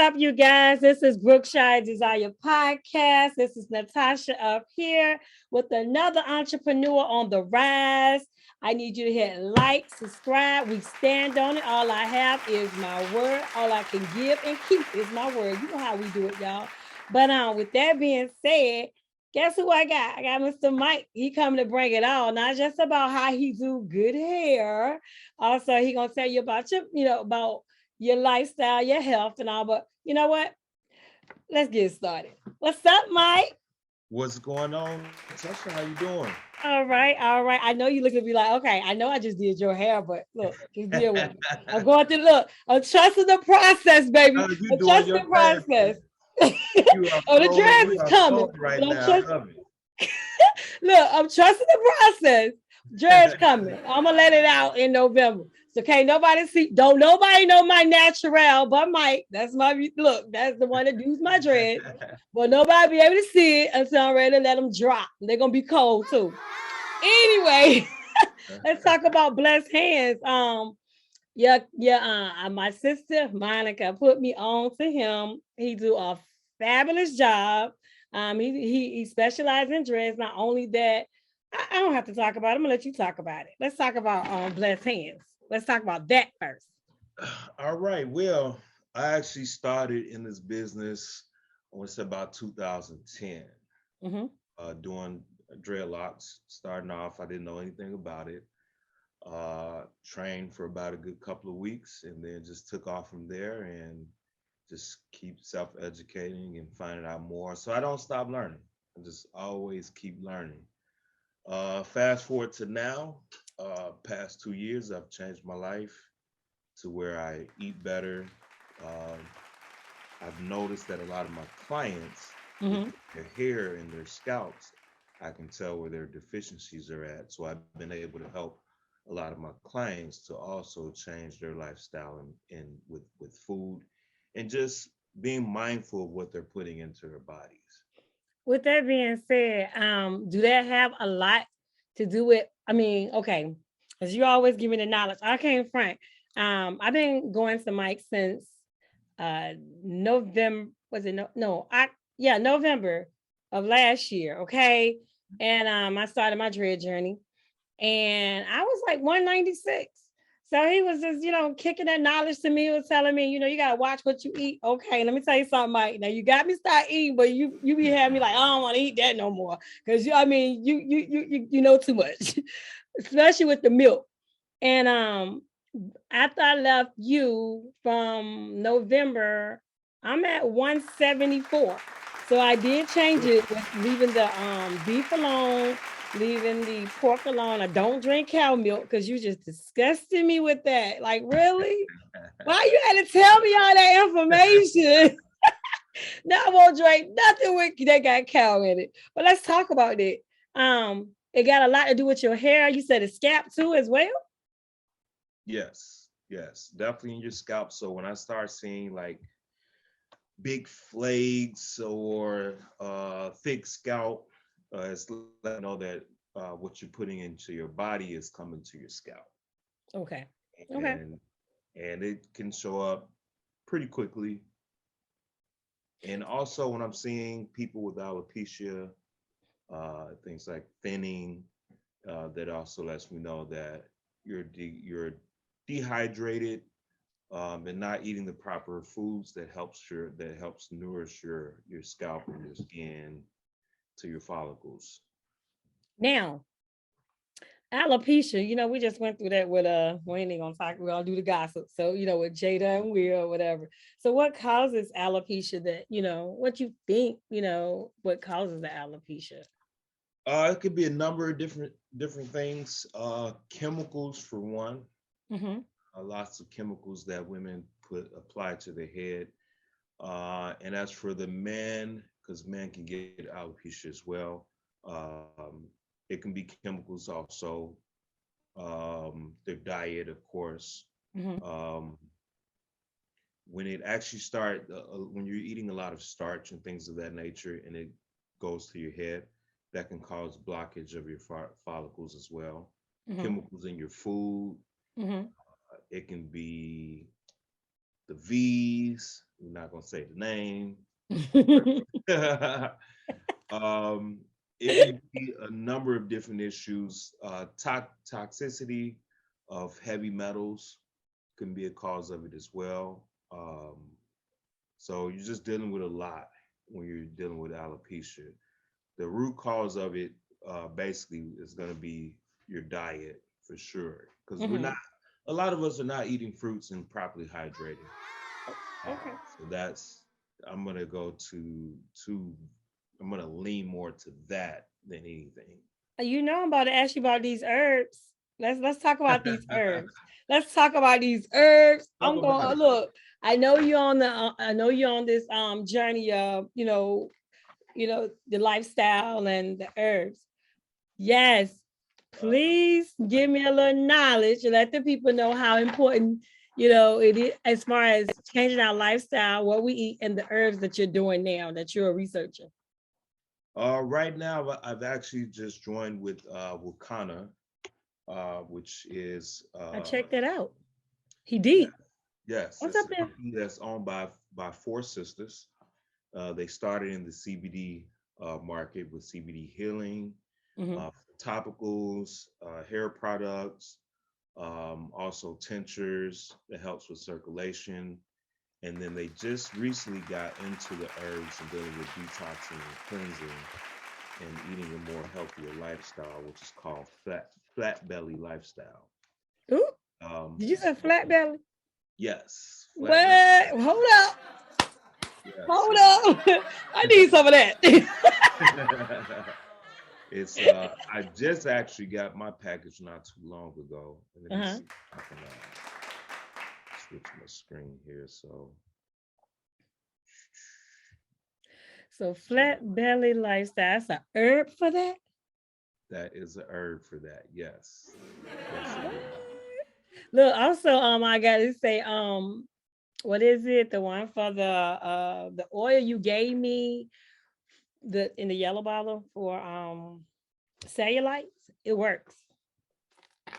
up, you guys? This is Brookshire Desire Podcast. This is Natasha up here with another entrepreneur on the rise. I need you to hit like, subscribe. We stand on it. All I have is my word. All I can give and keep is my word. You know how we do it, y'all. But with that being said, guess who I got? I got Mr. Mike. He coming to bring it all, not just about how he do good hair. Also, he gonna tell you about about your lifestyle, your health, and all. But you know what? Let's get started. What's up, Mike? What's going on, Natasha? How you doing? All right, all right. I know you look at me like, okay, I know I just did your hair, but look, just deal with me. I'm going to look. I'm trusting the process, baby. You I'm doing trusting your the thing. process. You are Oh, the flowing. dreads You is are coming, flowing right but I'm now. I trusting. love it. Look, I'm trusting the process. Dreads coming. I'm gonna let it out in November. So can't nobody see, don't nobody know my natural but Mike. That's my look, that's the one that does my dreads. But nobody be able to see it until I'm ready to let them drop. They're gonna be cold too. Anyway, let's talk about blessed hands. My sister Monica put me on to him. He do a fabulous job. He specializes in dreads. Not only that, I don't have to talk about it. I'm gonna let you talk about it. Let's talk about blessed hands. Let's talk about that first. All right. Well, I actually started in this business, I want to say about 2010, Mm-hmm. doing dreadlocks. Starting off, I didn't know anything about it. Trained for about a good couple of weeks and then just took off from there and just keep self-educating and finding out more. So I don't stop learning. I just always keep learning. Fast forward to now, past 2 years, I've changed my life to where I eat better. Um, I've noticed that a lot of my clients, with Mm-hmm. their hair and their scalps, I can tell where their deficiencies are at. So I've been able to help a lot of my clients to also change their lifestyle and with food and just being mindful of what they're putting into their bodies. With that being said, do that have a lot to do with? I mean, okay, as you always give me the knowledge. I can't front. I've been going to Mike since uh November. Was it no? November of last year. Okay, and I started my dread journey, and I was like 196. So he was just, kicking that knowledge to me. He was telling me, you gotta watch what you eat. Okay, let me tell you something, Mike. Now you got me start eating, but you be having me like, I don't want to eat that no more. Cause I mean, you know too much, especially with the milk. And after I left you from November, I'm at 174. So I did change it with leaving the beef alone, leaving the pork alone. I don't drink cow milk because you just disgusted me with that. Like, really? Why you had to tell me all that information? Now I won't drink nothing with that got cow in it. But let's talk about it. It got a lot to do with your hair. You said a scalp too, as well. Yes, definitely in your scalp. So when I start seeing like big flakes or thick scalp, it's letting me know that what you're putting into your body is coming to your scalp, Okay. Okay. and and it can show up pretty quickly. And also when I'm seeing people with alopecia, things like thinning, that also lets me know that you're dehydrated, and not eating the proper foods that helps nourish your scalp and your skin to your follicles. Now, alopecia, we just went through that with we ain't gonna talk, we're gonna do the gossip. So, with Jada and Will or whatever. So what causes alopecia that, what you think, what causes the alopecia? It could be a number of different things. Chemicals for one. Mm-hmm. Lots of chemicals that women put apply to their head. And as for the men, because men can get alopecia as well, um, it can be chemicals also. Their diet, of course. Mm-hmm. Um, when it actually when you're eating a lot of starch and things of that nature, and it goes to your head, that can cause blockage of your follicles as well. Mm-hmm. Chemicals in your food, Mm-hmm. it can be the V's. We're not gonna say the name. um, it can be a number of different issues. Toxicity of heavy metals can be a cause of it as well. So you're just dealing with a lot when you're dealing with alopecia. The root cause of it basically is going to be your diet for sure, because we're not. A lot of us are not eating fruits and properly hydrating. Okay. So that's I'm gonna go to I'm gonna lean more to that than anything. You know, I'm about to ask you about these herbs. Let's talk about these herbs. Let's talk about these herbs. Talk I'm about going it. look. I know you're on the. I know you're on this journey of the lifestyle and the herbs. Yes, please give me a little knowledge and let the people know how important it is as far as changing our lifestyle, what we eat, and the herbs that you're doing now that you're researching. Right now, I've actually just joined with Wakana, which is I checked it out. He yeah, deep. yes, What's it's up a there? company that's owned by four sisters. They started in the CBD market with CBD healing, Mm-hmm. topicals, hair products, also tinctures that helps with circulation. And then they just recently got into the herbs and dealing with detoxing and cleansing and eating a more healthier lifestyle, which is called flat belly lifestyle. Ooh, did you say So flat belly? yes, flat belly. What? Hold up. Yes, Hold up. I need some of that. it's I just actually got my package not too long ago. And let me Uh-huh. see if I can switch my screen here. So So flat belly lifestyle. That's a herb for that. that is a herb for that. Yes. Yes, it is. Look, also, I gotta say, what is it? The one for the oil you gave me, the in the yellow bottle for cellulite. It works.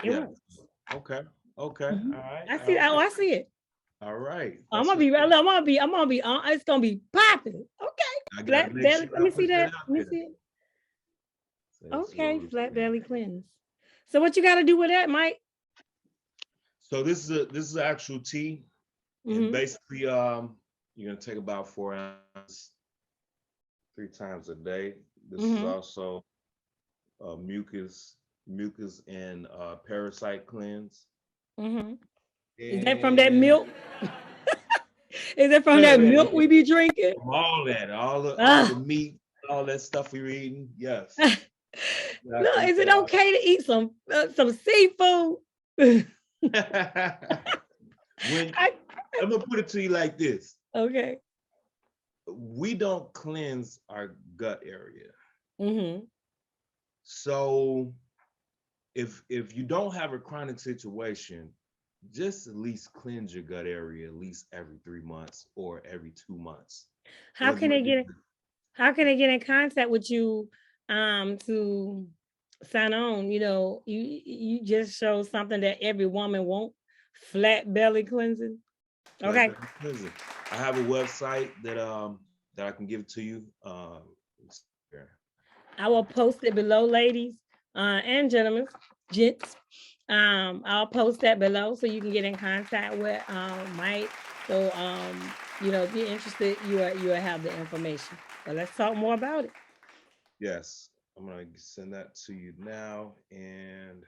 It Yeah. works. Okay. Okay. Mhm. All right. I see. All Oh, right. I see it. All right. I'm That's gonna what's be. up. I'm gonna be. It's gonna be popping. Okay. I gotta Flat make belly. sure Let I me see put that that. out Let me there. see it. So Okay. absolutely. Flat belly cleanse. So what you got to do with that, Mike? So this is an actual tea, and Mm-hmm. basically you're gonna take about 4 ounces 3 times a day. This is Mm-hmm. also mucus and parasite cleanse. Mm-hmm. Is that from that And milk? Is it from that milk we be drinking? from all that, all the Ah. meat, all that stuff we were eating, yes. Look, Exactly. is it okay to eat some seafood? When I, I'm gonna put it to you like this: okay. we don't cleanse our gut area. Mm-hmm. So if you don't have a chronic situation, just at least cleanse your gut area at least every 3 months or every 2 months. How Whether can they you get how can they get in contact with you to sign on? You just show something that every woman wants. Flat belly cleansing. flat Okay. belly cleansing. I have a website that I can give to you. Let's see here. I will post it below, ladies and gentlemen, gents. I'll post that below so you can get in contact with Mike. So if you're interested, you will have the information. But let's talk more about it. Yes, I'm gonna send that to you now. And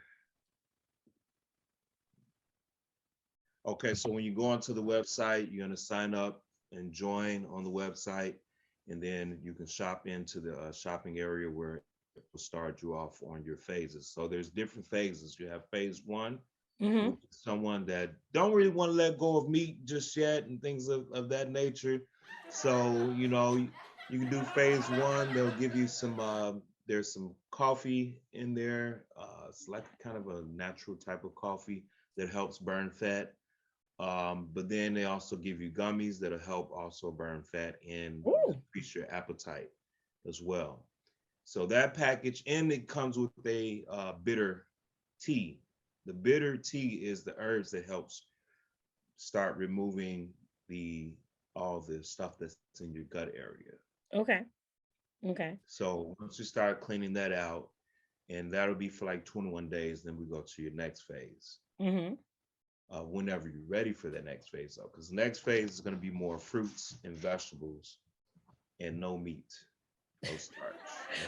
okay, so when you go onto the website, you're gonna sign up and join on the website, and then you can shop into the shopping area where it will start you off on your phases. So there's different phases. You have phase one, Mm-hmm. which is someone that don't really want to let go of meat just yet and things of that nature. So you can do phase one. They'll give you some. There's some coffee in there. It's like kind of a natural type of coffee that helps burn fat. But then they also give you gummies that'll help also burn fat and Ooh. increase your appetite as well. So that package, and it comes with a bitter tea. The bitter tea is the herbs that helps start removing all the stuff that's in your gut area. Okay. Okay. So once you start cleaning that out, and that'll be for like 21 days, then we go to your next phase. Mm-hmm. Whenever you're ready for the next phase, though, because the next phase is going to be more fruits and vegetables and no meat, no starch.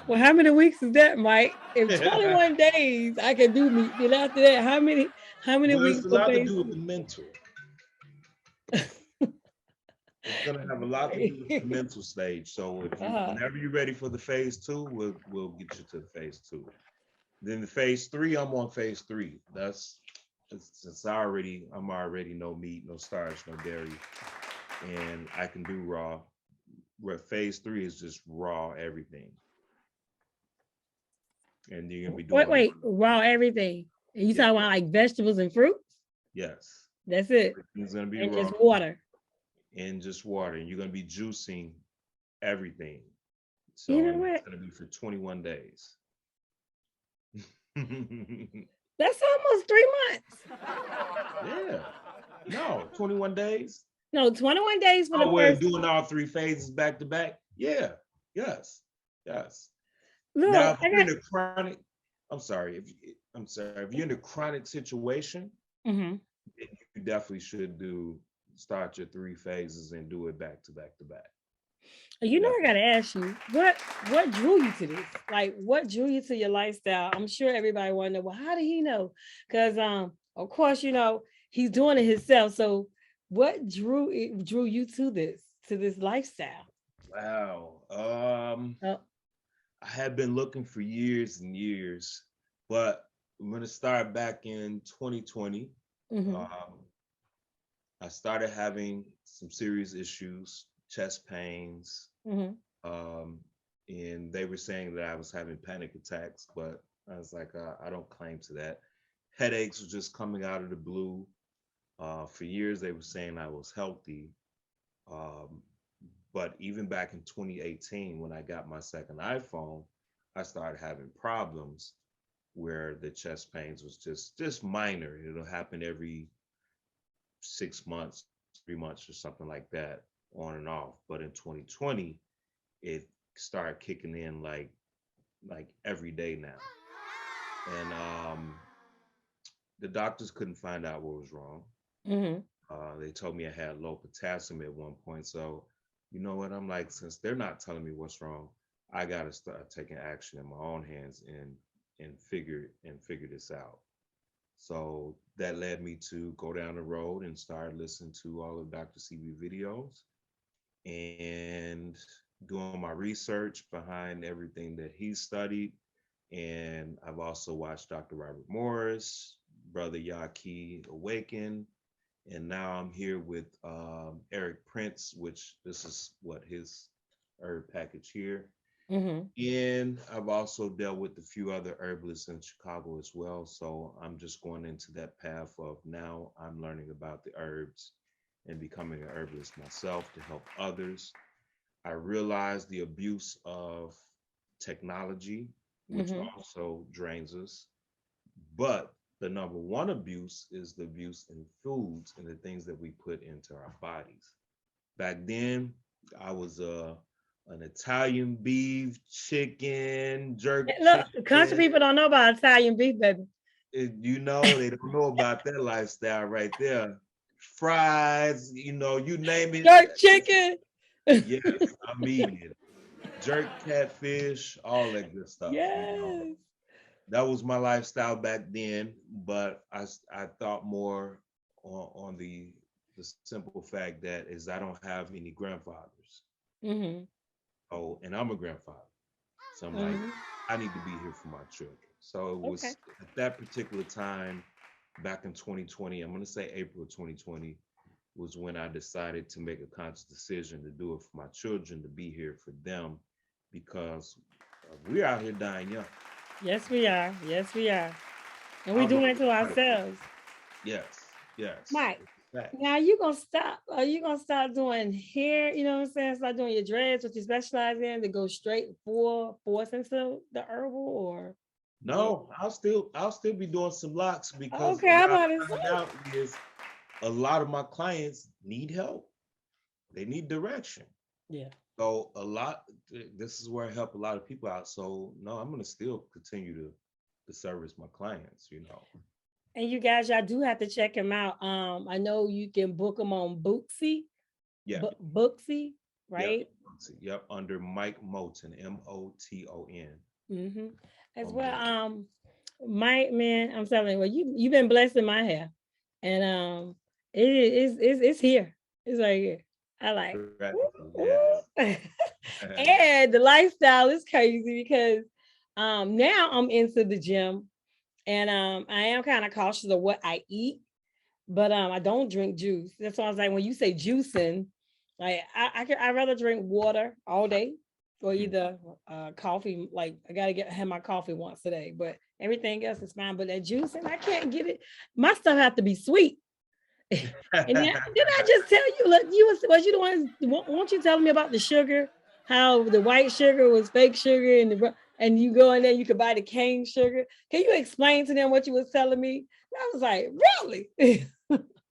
Well, how many weeks is that, Mike? If 21 days I can do meat, then after that, how many Well, it's weeks a for lot to phase do with two? the mental. It's gonna have a lot to do with the mental stage. So Uh-huh. whenever you're ready for the phase two, we'll get you to the phase two. Then the phase three, I'm on phase three. Since I'm already no meat, no starch, no dairy, and I can do raw. Where phase three is just raw everything, and you're gonna be Wait, doing wait, raw everything. And you yeah, talking about like vegetables and fruits? yes. That's it. Everything's gonna be And raw just water. and just water, and you're gonna be juicing everything. You So, know and it's what? gonna be for 21 days. That's almost 3 months. Yeah. No, 21 days. No, 21 days for the Oh, we're first. doing all three phases back to back. Yeah. Yes. Yes. Now, Look, if I you're got. in a chronic, I'm sorry, if you're in a chronic situation, Mm-hmm. then you definitely should start your three phases and do it back to back to back. You know, I Definitely. gotta ask you, what drew you to this? Like, what drew you to your lifestyle? I'm sure everybody want to know. Well, how did he know? Because of course, he's doing it himself. So, what drew you to this lifestyle? Wow. Oh, I had been looking for years and years, but I'm gonna start back in 2020. mm-hmm, Um, I started having some serious issues, chest pains, mm-hmm. um, and they were saying that I was having panic attacks, but I was like, I don't claim to that. Headaches were just coming out of the blue. For years, they were saying I was healthy. Um, but even back in 2018, when I got my second iPhone, I started having problems where the chest pains was just minor. It'll happen every 6 months, 3 months, or something like that, on and off. But in 2020, it started kicking in like every day now, and the doctors couldn't find out what was wrong. Mm-hmm. They told me I had low potassium at one point. So, you know what? I'm like, since they're not telling me what's wrong, I gotta start taking action in my own hands and figure this out. So that led me to go down the road and start listening to all of Dr. CB videos and doing my research behind everything that he studied. And I've also watched Dr. Robert Morris, Brother Yaki Awaken, and now I'm here with Eric Prince, which this is what his herb package here. Mm-hmm. And I've also dealt with a few other herbalists in Chicago as well. So I'm just going into that path of now I'm learning about the herbs and becoming an herbalist myself to help others. I realize the abuse of technology, which Mm-hmm. also drains us. But the number one abuse is the abuse in foods and the things that we put into our bodies. Back then, I was an Italian beef, chicken, jerk Look, the country chicken. people don't know about Italian beef, baby. They don't know about that lifestyle right there. Fries, you name it. Jerk chicken. Yes, I'm eating it. Jerk catfish, all that good stuff. Yes. That was my lifestyle back then, but I thought more on the simple fact that is I don't have any grandfathers. Mm-hmm. Oh, and I'm a grandfather. So I'm like, Mm-hmm. I need to be here for my children. So it Okay. was at that particular time back in 2020, I'm gonna say April of 2020, was when I decided to make a conscious decision to do it for my children, to be here for them, because we're out here dying young. Yes, we are. Yes, we are. And I we don't know doing if it to anybody feels. ourselves. Yes, yes, Mike, it's a fact. now you gonna stop. Are you gonna start doing hair? You know what I'm saying? Start doing your dreads, what you specialize in, to go straight for force into the herbal, or yeah. No, I'll still be doing some locks because Okay, what I'm I about to found say. out is a lot of my clients need help. they need direction. Yeah. So this is where I help a lot of people out. So no, I'm gonna still continue to service my clients, you know. And you guys, y'all do have to check him out. I know you can book him on Booksy, Yeah. Booksy, Yep. right? Yep. Under Mike Moton, MOTON. Mm-hmm. As On well. book. Mike, man, I'm telling you, well, you've been blessing my hair, and it's here. It's right here. I like, Gratitude, woo, yes. woo. And the lifestyle is crazy because now I'm into the gym, and I am kind of cautious of what I eat, but I don't drink juice. That's why I was like, when you say juicing, like I'd rather drink water all day or Mm. either coffee. Like I gotta have my coffee once a day, but everything else is fine. But that juicing, I can't get it. My stuff have to be sweet. And then did I just tell you? Look, was you the one? Won't you telling me about the sugar? How the white sugar was fake sugar, and you go in there, you could buy the cane sugar. Can you explain to them what you was telling me? I was like, really?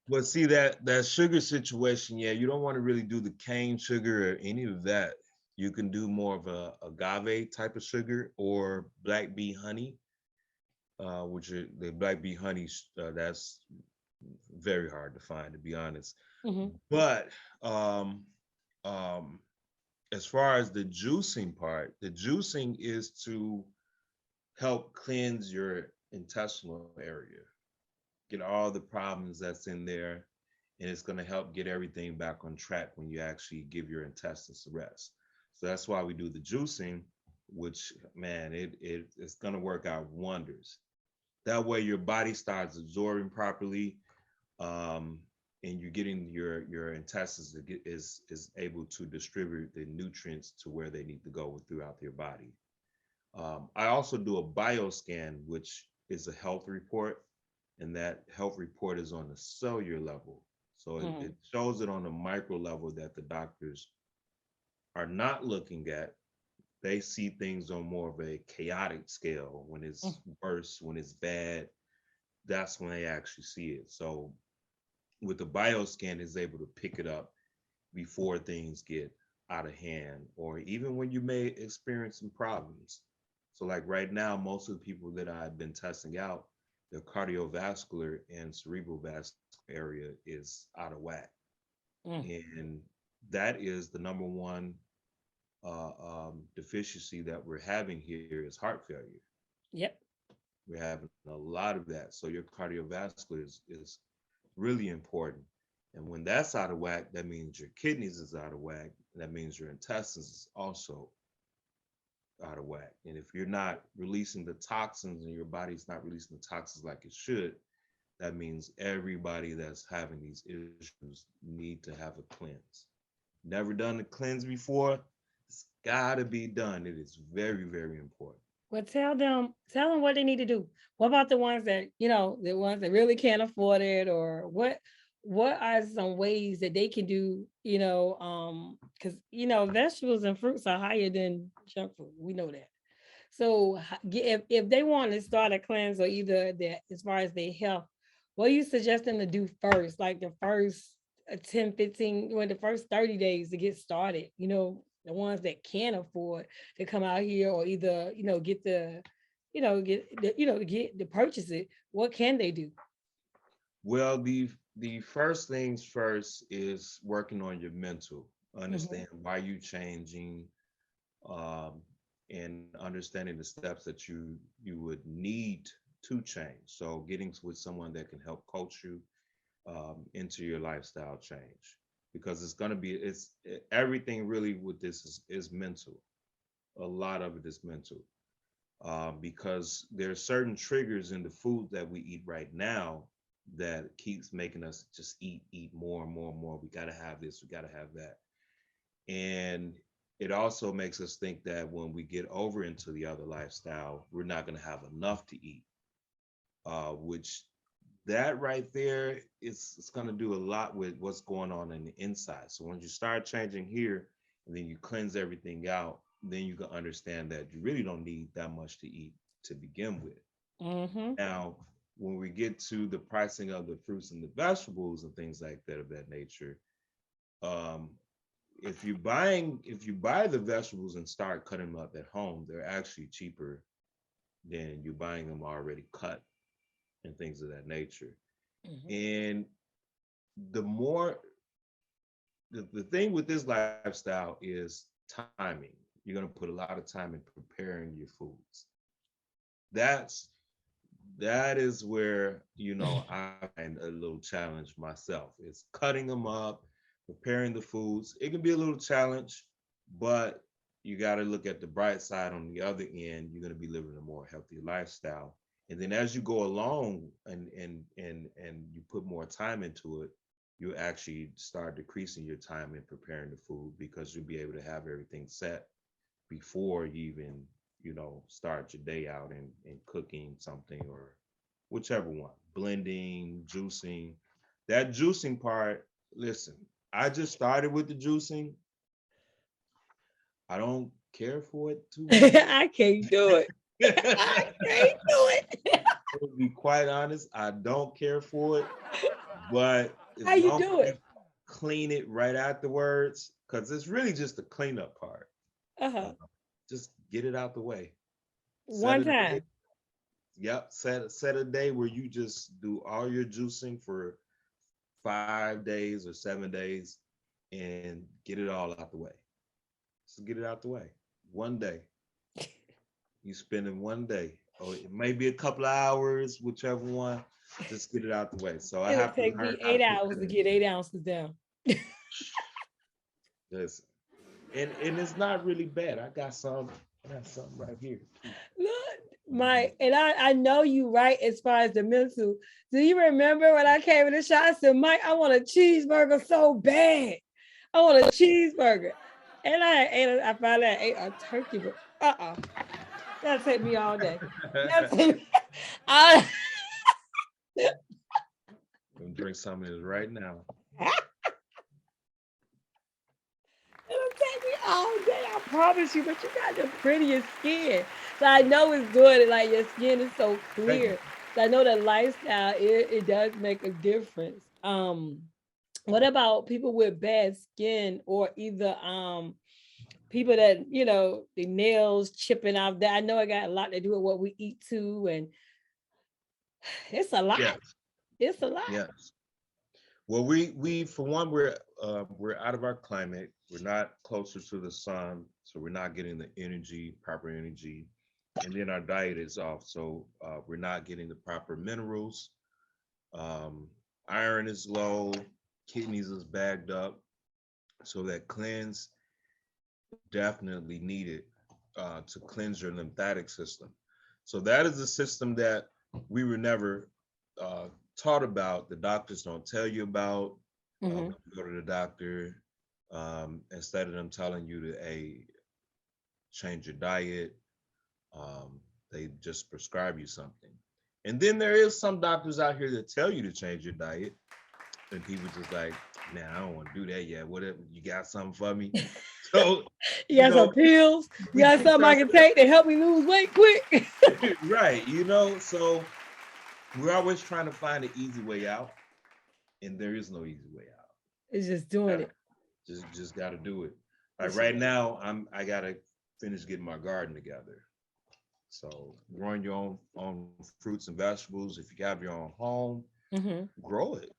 But see that sugar situation, yeah, you don't want to really do the cane sugar or any of that. You can do more of a agave type of sugar or black bee honey, which are the black bee honey. That's very hard to find, to be honest. Mhm. But um, um, as far as the juicing part, the juicing is to help cleanse your intestinal area, get all the problems that's in there, and it's going to help get everything back on track when you actually give your intestines a rest. So that's why we do the juicing, which man, it's going to work out wonders. That way, your body starts absorbing properly, um, and you're getting your intestines to is able to distribute the nutrients to where they need to go throughout your body. I also do a bioscan, which is a health report, and that health report is on the cellular level. So it Mhm. shows it on a micro level that the doctors are not looking at. They see things on more of a chaotic scale. When it's worse, when it's bad, that's when they actually see it. So with the bioscan, is able to pick it up before things get out of hand, or even when you may experience some problems. So, like right now, most of the people that I've been testing out, their cardiovascular and cerebral vascular area is out of whack. Mm. And that is the number one deficiency that we're having here is heart failure. Yep. We're having a lot of that. So, your cardiovascular is really important. And when that's out of whack, that means your kidneys is out of whack. That means your intestines is also out of whack. And if you're not releasing the toxins and your body's not releasing the toxins like it should, that means everybody that's having these issues need to have a cleanse. Never done a cleanse before? It's gotta be done. It is very, very important. Well, tell them what they need to do. What about the ones that, the ones that really can't afford it, or what are some ways that they can do, because vegetables and fruits are higher than junk food. We know that. So if they want to start a cleanse, or either that as far as their health, what are you suggesting to do first? Like the first 10, 15, when the first 30 days to get started, the ones that can't afford to come out here, or either, get to get to purchase it, what can they do? Well, the first things first is working on your mental. Mhm. Understand why you changing, um, and understanding the steps that you would need to change. So getting with someone that can help coach you into your lifestyle change, because it's going to be everything really with this is mental. A lot of it is mental, because there are certain triggers in the food that we eat right now that keeps making us just eat more and more and more. We got to have this, we got to have that. And it also makes us think that when we get over into the other lifestyle, we're not going to have enough to eat, which that right there is it's going to do a lot with what's going on in the inside. So when you start changing here and then you cleanse everything out, then you can understand that you really don't need that much to eat to begin with. Mhm. Now, when we get to the pricing of the fruits and the vegetables and things like that of that nature, um, if you buy the vegetables and start cutting them up at home, they're actually cheaper than you buying them already cut and things of that nature. Mhm. And the more the thing with this lifestyle is timing. You're going to put a lot of time in preparing your foods. That's that is where I find a little challenge myself. It's cutting them up, preparing the foods. It can be a little challenge, but you got to look at the bright side. On the other end, you're going to be living a more healthy lifestyle. And then as you go along and you put more time into it, you actually start decreasing your time in preparing the food because you'll be able to have everything set before you even start your day out and cooking something or whichever one, blending, juicing. That juicing part, listen, I just started with the juicing. I don't care for it too much. I can't do it. I can't do it. To be quite honest, I don't care for it, but How as you long do as it? you clean it right afterwards, because it's really just the cleanup part. Uh, Uh-huh. just get it out the way. Set One a day. time. Yep. Set a day where you just do all your juicing for 5 days or 7 days and get it all out the way. Just get it out the way. One day. You spend in one day. Or it may be a couple of hours, whichever one. Just get it out the way. So I It'll have to take learn me how to 8 hours to prepare. get 8 ounces down. Listen. And it's not really bad. I got something right here too. Look, Mike, and I know you right as far as the mental. Do you remember when I came in the shop? I said, Mike, I want a cheeseburger so bad. I want a cheeseburger. And I finally ate a turkey, but that'll take me all day. That'll take me, I, I'm gonna drink some of this right now. it'll take me all day. I promise you, but you got the prettiest skin. So I know it's doing it like your skin is so Thank clear. you. So I know the lifestyle, it does make a difference. What about people with bad skin or either people that the nails chipping off that? I know it got a lot to do with what we eat too, and it's a lot. Yes, It's a lot. yes. Well, we for one we're out of our climate. We're not closer to the sun, so we're not getting the energy, proper energy, and then our diet is off, so we're not getting the proper minerals. Um, Iron is low, kidneys is bagged up, so that cleanse definitely needed to cleanse your lymphatic system. So that is a system that we were never uh, taught about. The doctors don't tell you about when Hmm. you go to the doctor. Instead of them telling you to change your diet, they just prescribe you something. And then there is some doctors out here that tell you to change your diet, and people just like, man, I don't want to do that yet. Whatever, you got something for me? So, You you got know, some pills. You we got teach something I can take to help me lose weight quick. right, so we're always trying to find an easy way out, and there is no easy way out. It's just doing Gotta- it. just got to do it. Like It's right now, I gotta finish getting my garden together. So growing your own fruits and vegetables. If you have your own home, hmm grow it.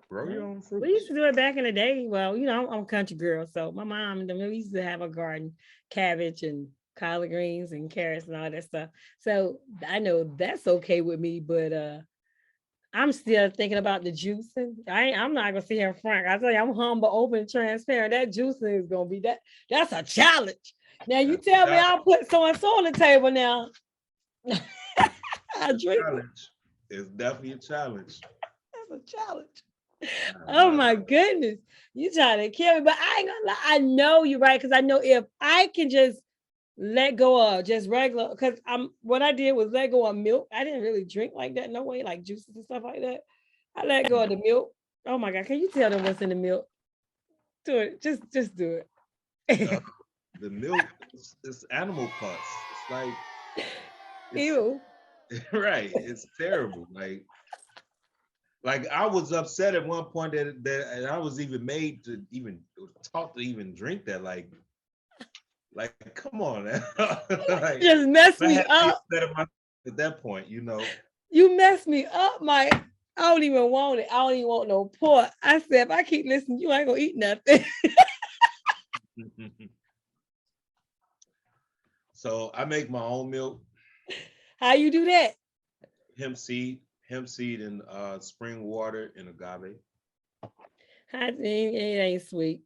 Grow your own We used fruits. to do it back in the day. Well, I'm a country girl, so my mom and them, we used to have a garden, cabbage and collard greens and carrots and all that stuff. So I know that's okay with me, but I'm still thinking about the juicing. I'm not gonna sit here in front. I tell you, I'm humble, open, transparent. That juicing is gonna be that. That's a challenge. Now you That's a tell me challenge. I'll put so and so on the table now. I It's a drink it. challenge. It's definitely a challenge. That's a challenge. I Oh know. my goodness. You trying to kill me. But I ain't gonna lie. I know you're right. Cause I know if I can just let go of just regular, because what I did was let go of milk. I didn't really drink like that, no way, like juices and stuff like that. I let go of the milk. Oh my God. Can you tell them what's in the milk? Do it. Just do Uh, it. the milk is animal pus. It's like it's Ew. right. It's terrible. Like Like I was upset at one point that and I was even made to even taught to even drink that. Like come on now. You Like just messed I me had to be up. upset at myself at that point, You messed me up, Mike. I don't even want it. I don't even want no pork. I said, if I keep listening, you ain't gonna eat nothing. So I make my own milk, How you do that? hemp seed, and spring water and agave. It ain't sweet.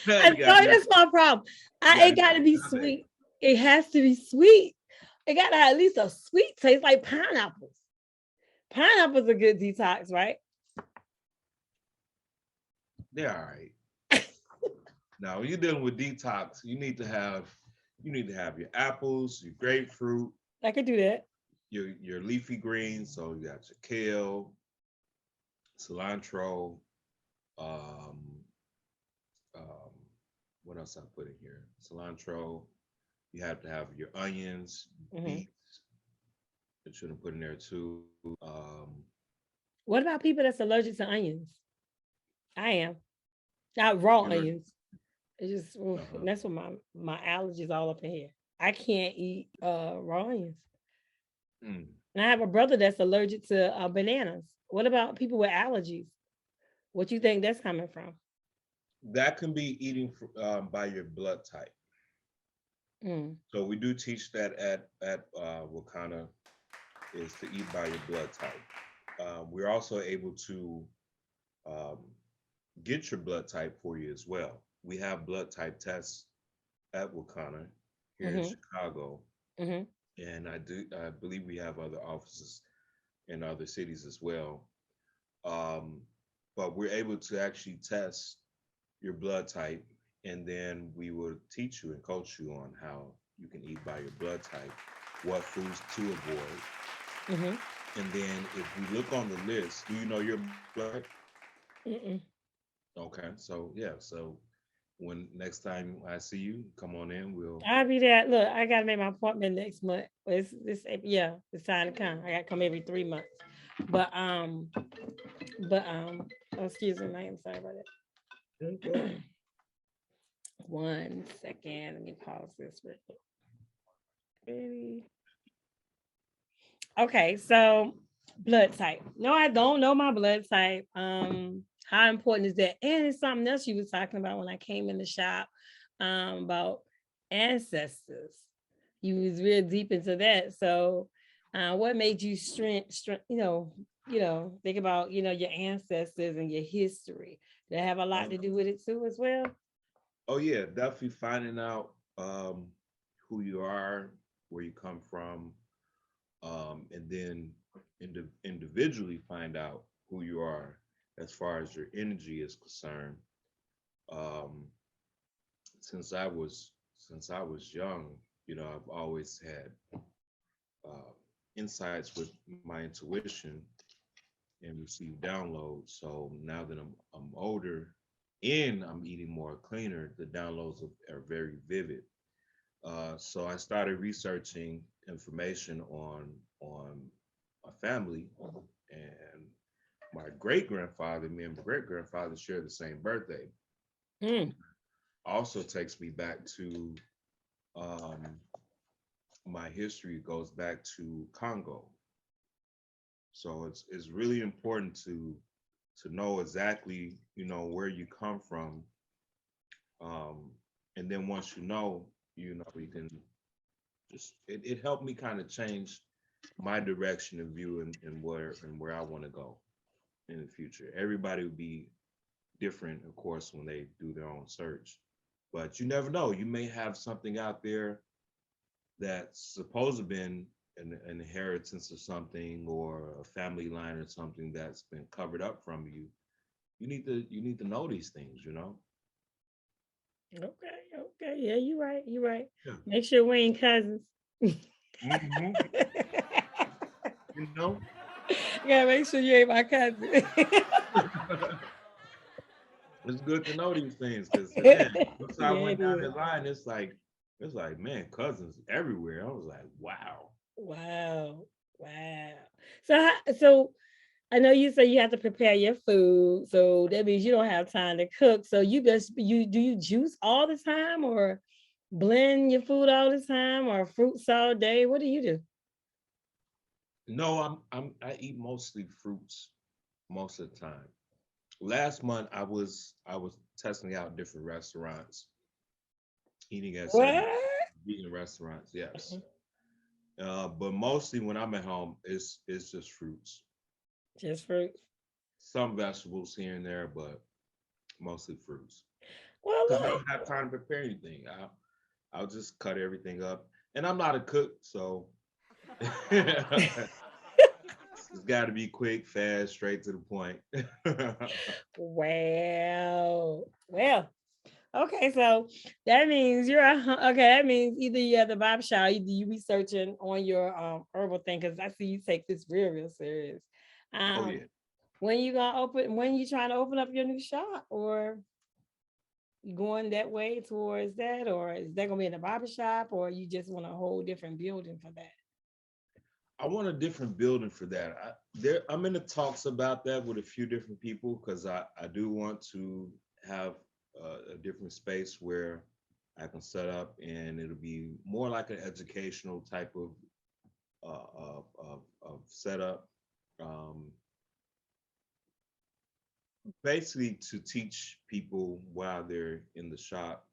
You I'm got sorry, me. that's my problem. You got It me gotta be agave. sweet. It has to be sweet. It gotta have at least a sweet taste, like pineapples. Pineapples are good detox, right? They're all right. Now, when you're dealing with detox, you need to have your apples, your grapefruit, I could do that. your leafy greens. So you got your kale, cilantro, um, um, what else I put in here? Cilantro. You have to have your onions, Mhm. beets that you should put in there too. What about people that's allergic to onions? I am. Not raw You're onions. It's just oof, uh that's what my allergies all up in here. I can't eat raw onions. mm. And I have a brother that's allergic to bananas. What about people with allergies? What you think that's coming from? That can be eating by your blood type. Mm. So we do teach that at Wakana is to eat by your blood type. We're also able to um, get your blood type for you as well. We have blood type tests at Wakana here in Mm-hmm. Chicago, Mm-hmm. and I believe we have other offices in other cities as well. Um, but we're able to actually test your blood type, and then we will teach you and coach you on how you can eat by your blood type, what foods to avoid. Mm-hmm. And then if we look on the list, do you know your blood type? Mm-mm. Okay, so yeah, so when next time I see you, come on in. We'll. I'll be there. Look, I gotta make my appointment next month. Yeah, it's time to come. I gotta come every 3 months. But oh, excuse me, ma'am. I'm sorry about Okay. that. 1 second. Let me pause this real quick. Baby. Okay, so blood type. No, I don't know my blood type. How important is that? And it's something else you was talking about when I came in the shop, about ancestors. You was real deep into that. So, what made you think about your ancestors and your history? Did it have a lot Um, to do with it too, as well? oh yeah, definitely finding out who you are, where you come from, and then individually find out who you are as far as your energy is concerned. Um, since I was young, I've always had uh, insights with my intuition and receive downloads. So now that I'm older and I'm eating more cleaner, the downloads are very vivid. So I started researching information on my family, and my great grandfather, me and my great grandfather share the same birthday. Mm. Also takes me back to um, my history goes back to Congo. So it's really important to know exactly where you come from, um, and then once you can just it helped me kind of change my direction of view and where I want to go in the future. Everybody would be different, of course, when they do their own search, but you never know. You may have something out there that's supposed to have been an inheritance of something or a family line or something that's been covered up from you. You need to know these things. Okay, okay. Yeah, you're right. You're right. Yeah. Make sure we ain't cousins. Hmm. You know. Gotta make sure you ain't my cousin. It's good to know these things because Yeah, man, once I went it down is. that line, it's like man, cousins everywhere. I was like, wow. Wow. Wow. So I know you say you have to prepare your food, so that means you don't have time to cook. So you juice all the time, or blend your food all the time, or fruits all day? What do you do? No, I eat mostly fruits most of the time. Last month I was testing out different restaurants, eating at certain What? vegan restaurants. Yes, but mostly when I'm at home, it's just fruits, Just fruits. some vegetables here and there, but mostly fruits. Well, Because I look. don't have time to prepare anything. I'll just cut everything up, and I'm not a cook, so it's got to be quick, fast, straight to the point. Well, okay, so that means okay. That means either you at the barber shop, either you researching on your herbal thing, because I see you take this real serious. Oh yeah. Um, when you gonna open? When you trying to open up your new shop, or you going that way towards that, or is that gonna be in the barber shop, or you just want a whole different building for that? I want a different building for that. I'm in the talks about that with a few different people because I do want to have a different space where I can set up and it'll be more like an educational type of setup. Um, Basically, to teach people while they're in the shop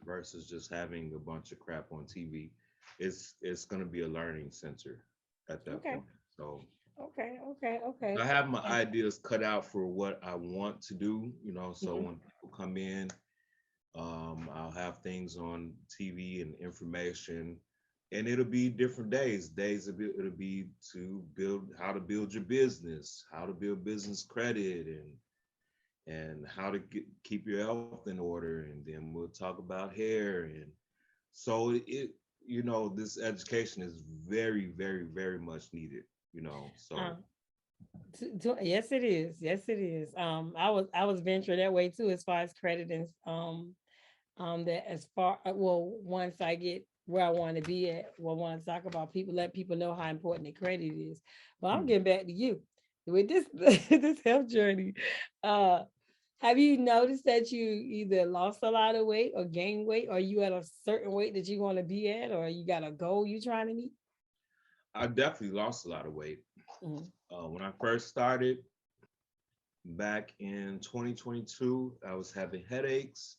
versus just having a bunch of crap on TV. It's going to be a learning center at that Okay, point. So okay. I have my ideas cut out for what I want to do, so Mhm. when people come in, I'll have things on TV and information, and it'll be different days. It'll be to build how to build your business, how to build business credit, and how to keep your health in order, and then we'll talk about hair, and so this education is very, very, very much needed. So Um, yes, it is. Yes, it is. I was venturing that way too, as far as credit and that as far well, once I get where I want to be at, well, I want to talk about people, let people know how important the credit is. But I'm mm, getting back to you with this this health journey. Uh, have you noticed that you either lost a lot of weight or gained weight, or you at a certain weight that you want to be at, or you got a goal you trying to meet? I definitely lost a lot of weight. Mhm. When I first started back in 2022, I was having headaches,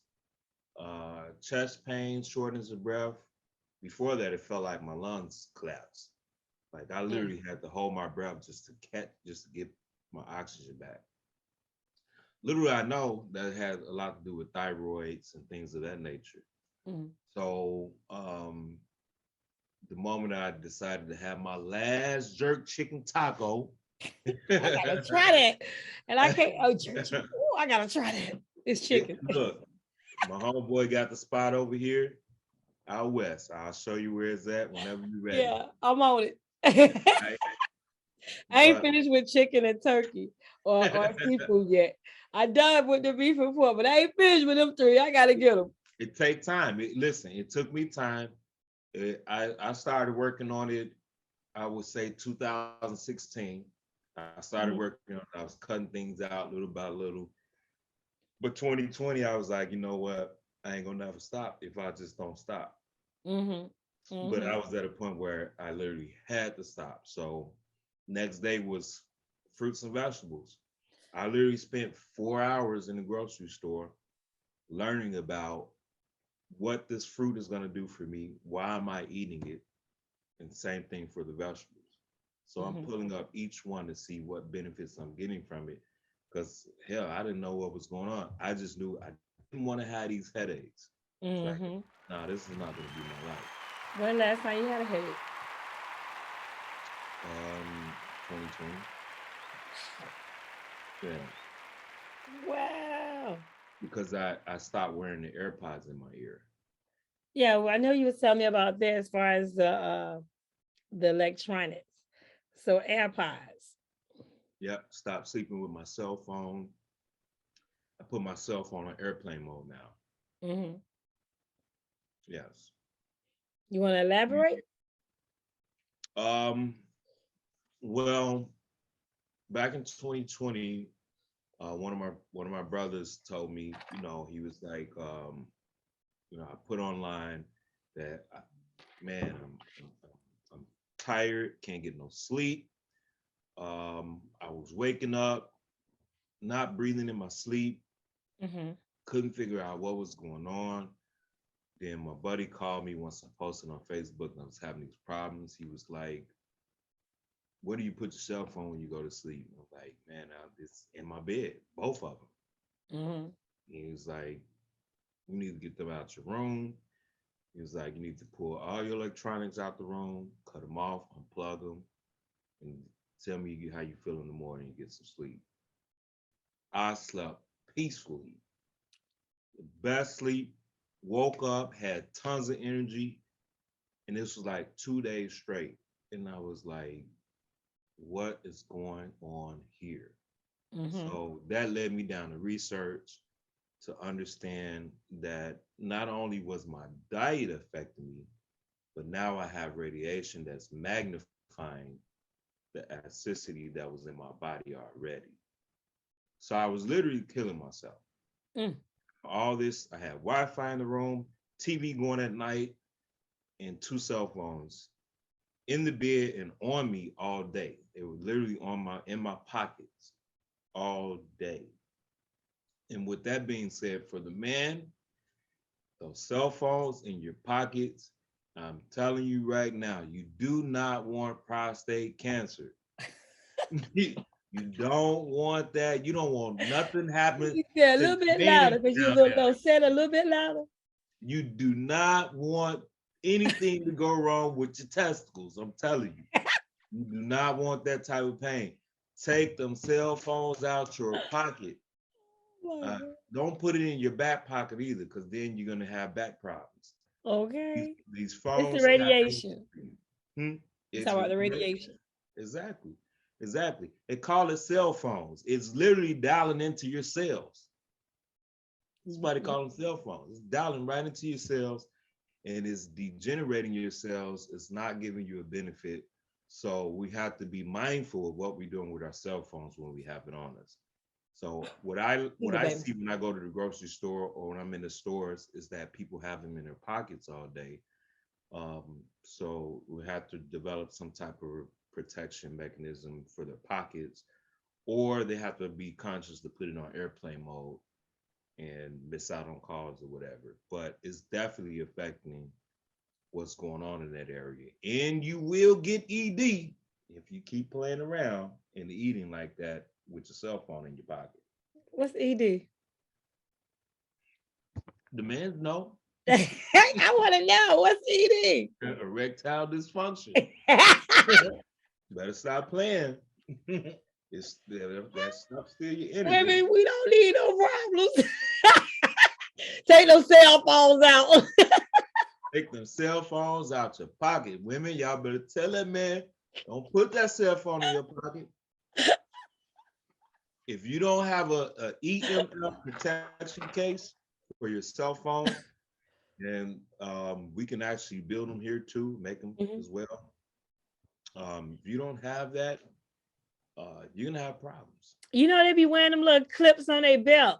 chest pain, shortness of breath. Before that, it felt like my lungs collapsed. Like I Mm. literally had to hold my breath just to get my oxygen back. Little did I know that it had a lot to do with thyroids and things of that nature. Mhm. So the moment I decided to have my last jerk chicken taco, I gotta try that, and I can't. Oh, church! Ooh, I gotta try that. It's chicken. look, my homeboy got the spot over here out west. I'll show you where it's at whenever you're ready. Yeah, I'm on it. Right? I ain't But finished with chicken and turkey or seafood yet. I done with the beef and pork, but I ain't finished with them three. I gotta get them. it take time. Listen, it took me time. I started working on it, I would say 2016. I started Mm-hmm. working on it. I was cutting things out little by little. But 2020, I was like, you know what? I ain't gonna never stop if I just don't stop. Mm-hmm. But Mm-hmm. I was at a point where I literally had to stop. So next day was fruits and vegetables. I literally spent 4 hours in the grocery store learning about what this fruit is going to do for me. Why am I eating it? And same thing for the vegetables. So I'm Mm-hmm. pulling up each one to see what benefits I'm getting from it. Because hell, I didn't know what was going on. I just knew I didn't want to have these headaches. It's like, Mm-hmm. nah, this is not going to be my life. When last time you had a headache? 2020. Yeah, Wow. because I stopped wearing the AirPods in my ear. Yeah, well, I know you was telling me about that as far as the electronics. So AirPods. Yep, stopped sleeping with my cell phone. I put my cell phone on airplane mode now. Mm-hmm. Yes. You want to elaborate? Um. Well, back in 2020, one of my brothers told me, he was like, I put online that, man, I'm tired, can't get no sleep. I was waking up, not breathing in my sleep, Mm-hmm. couldn't figure out what was going on. Then my buddy called me once I posted on Facebook and I was having these problems. He was like, where do you put your cell phone when you go to sleep? I was like, man, it's in my bed, both of them. Mm-hmm. He was like, you need to get them out your room. He was like, you need to pull all your electronics out the room, cut them off, unplug them, and tell me how you feel in the morning and get some sleep. I slept peacefully, the best sleep, woke up, had tons of energy, and this was like 2 days straight. And I was like, what is going on here? Mm-hmm. So that led me down to research to understand that not only was my diet affecting me, but now I have radiation that's magnifying the acidity that was in my body already. So I was literally killing myself. Mm. All this, I had Wi-Fi in the room, TV going at night, and 2 cell phones in the bed and on me all day. They were literally in my pockets all day. And with that being said, for the man, those cell phones in your pockets, I'm telling you right now, you do not want prostate cancer. You don't want that. You don't want nothing happening You said a to little the bit man louder because you down little there. don't said a little bit louder. You do not want anything to go wrong with your testicles. I'm telling you. You do not want that type of pain. Take them cell phones out your pocket. Oh, Don't put it in your back pocket either, because then you're gonna have back problems. These, okay. these It's the phones have radiation. hmm, You it's talk about the radiation. exactly, exactly. They call it cell phones. It's literally dialing into your cells. This is why they call them cell phones. It's dialing right into your cells and it's degenerating your cells. It's not giving you a benefit. So we have to be mindful of what we're doing with our cell phones when we have it on us. So what I Baby. see when I go to the grocery store or when I'm in the stores is that people have them in their pockets all day. So we have to develop some type of protection mechanism for their pockets, or they have to be conscious to put it on airplane mode and miss out on calls or whatever. But it's definitely affecting what's going on in that area. And you will get ED if you keep playing around and eating like that with your cell phone in your pocket. What's ED? The men know. I want to know what's ED. Erectile dysfunction. Better stop playing. It's that stuff still your energy. Women, we don't need no problems. Take those cell phones out. Take them cell phones out your pocket. Women, y'all better tell that man, don't put that cell phone in your pocket. If you don't have a EMF protection case for your cell phone, then we can actually build them here too, make them as well. If you don't have that, you're gonna have problems. You know they be wearing them little clips on their belt.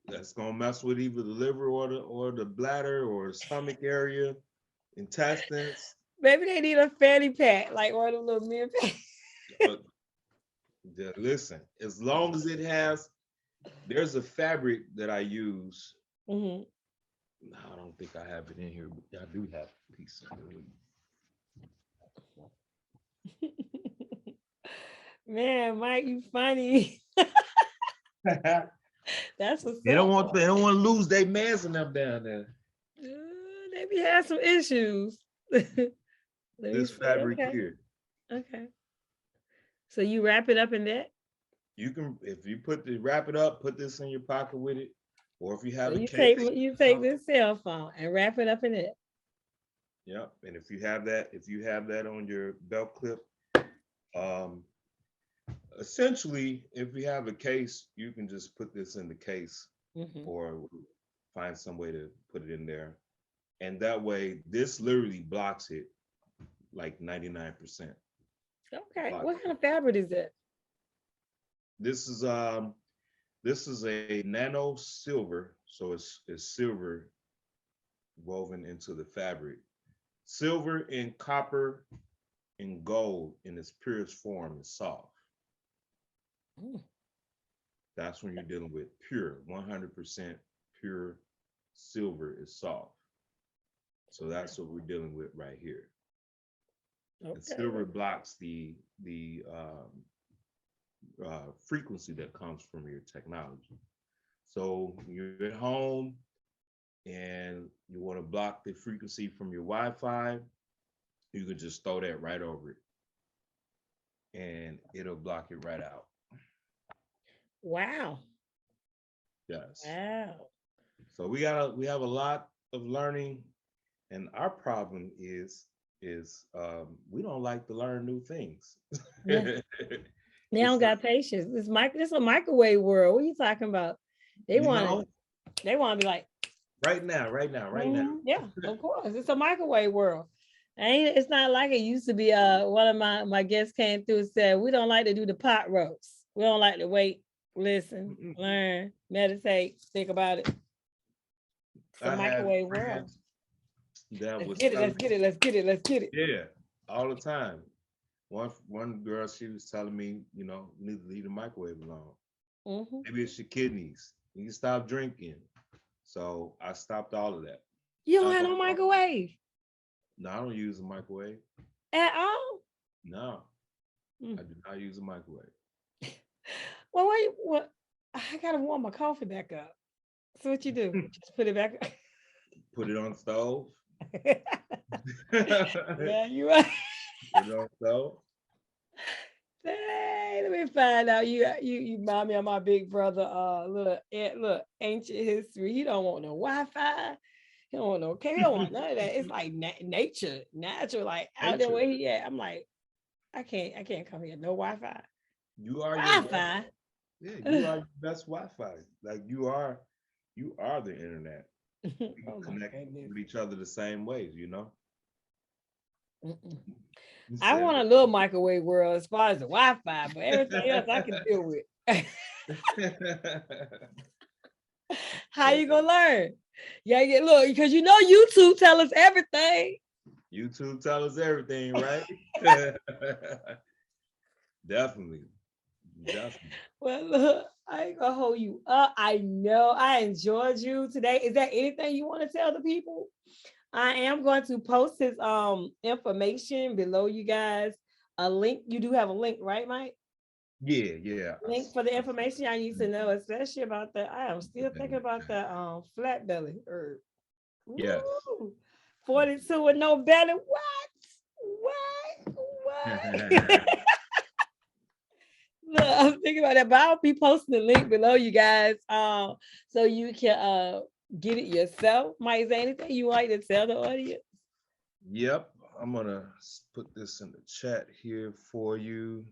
That's gonna mess with either the liver or the bladder or stomach area, intestines. Maybe they need a fanny pack, like one of them little men packs. Listen, as long as it has, there's a fabric that I use. Mm-hmm. No, I don't think I have it in here, but I do have a piece of it. Man, Mike, you funny. That's what's They don't up. want to lose their mans and them down there. They be having some issues. This fabric here. Okay. So you wrap it up in that? You can, if you wrap it up, put this in your pocket with it, or if you have So a you case. take this cell phone and wrap it up in it. Yep. And if you have that on your belt clip, essentially, if you have a case, you can just put this in the case or find some way to put it in there. And that way, this literally blocks it like 99%. Okay. Block. What kind of fabric is it? This is a nano silver, so it's silver woven into the fabric. Silver and copper and gold in its purest form is soft. Mm. That's when you're dealing with pure, 100% pure silver is soft. So that's what we're dealing with right here. Okay. And silver blocks the frequency that comes from your technology. So you're at home and you want to block the frequency from your Wi-Fi, you can just throw that right over it and it'll block it right out. Wow. Yes. Wow. So we have a lot of learning, and our problem is we don't like to learn new things. Yeah. They It's don't got patience. This a microwave world. What are you talking about? They you want know, to be like, right now. yeah, of course. It's a microwave world. It's not like it used to be. One of my guests came through and said, we don't like to do the pot roast. We don't like to wait, listen, learn, meditate, think about it. It's a I had microwave world. friends that Let's was get it, telling let's get it, let's get it, let's get it. yeah, all the time. One girl, she was telling me, you need to leave the microwave alone. Mhm. Maybe it's your kidneys. You can stop drinking. So I stopped all of that. You don't have no microwave No, I don't use a microwave. at all? No, Mm. I do not use a microwave. Well, wait, what? I gotta warm my coffee back up. So what you do? Just put it back. Put it on the stove. Yeah, you right. Put it on the stove. Hey, let me find out. You remind me of my big brother. Look, ancient history. He don't want no Wi-Fi. He don't want no cable. He don't want none of that. It's like nature, natural, like out there where he at. I'm like, I can't come here. No Wi-Fi. You are your best. Wi-Fi. Yeah, you are your best Wi-Fi. Like you are the internet. We Oh my connect goodness. with each other the same ways, Mm-mm. You I said want a little microwave world as far as the Wi-Fi, but everything else I can deal with. How you gonna learn? You gotta look, because YouTube tell us everything. YouTube tell us everything, right? Definitely. Well, look, I ain't gonna hold you up. I know I enjoyed you today. Is there anything you want to tell the people? I am going to post his information below, you guys. A link. You do have a link, right, Mike? Yeah. Link for the information I need to know, especially about that. I am still thinking about the flat belly herb. Yes. Woo! 42 with no belly. What? Look, I'm thinking about that, but I'll be posting the link below, you guys, so you can get it yourself. Mike, is there anything you like to tell the audience? Yep. I'm gonna put this in the chat here for you.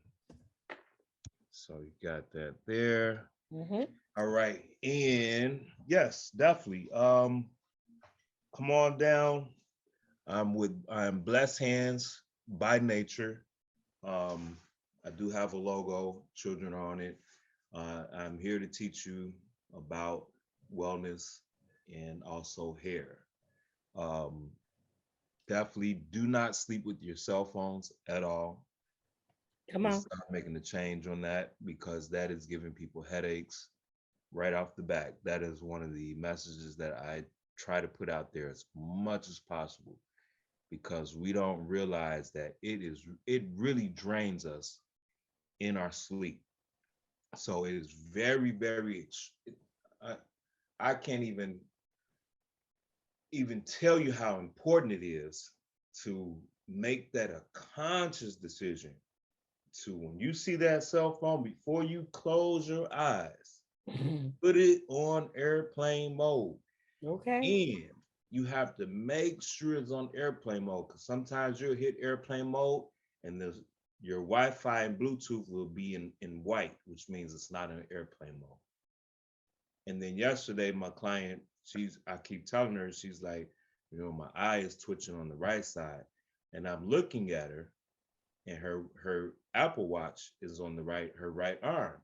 So you got that there. Mm-hmm. All right. And yes, definitely. Come on down. I'm blessed hands by nature. I do have a logo, children on it. I'm here to teach you about wellness and also hair. Definitely do not sleep with your cell phones at all. Come on. Start making a change on that because that is giving people headaches right off the bat. That is one of the messages that I try to put out there as much as possible because we don't realize that it really drains us in our sleep. So it is very, very. I, I can't even tell you how important it is to make that a conscious decision. To when you see that cell phone, before you close your eyes, put it on airplane mode. Okay. And you have to make sure it's on airplane mode because sometimes you'll hit airplane mode and your Wi-Fi and Bluetooth will be in white, which means it's not in airplane mode. And then yesterday, my client, I keep telling her, she's like, my eye is twitching on the right side. And I'm looking at her and her Apple Watch is on her right arm.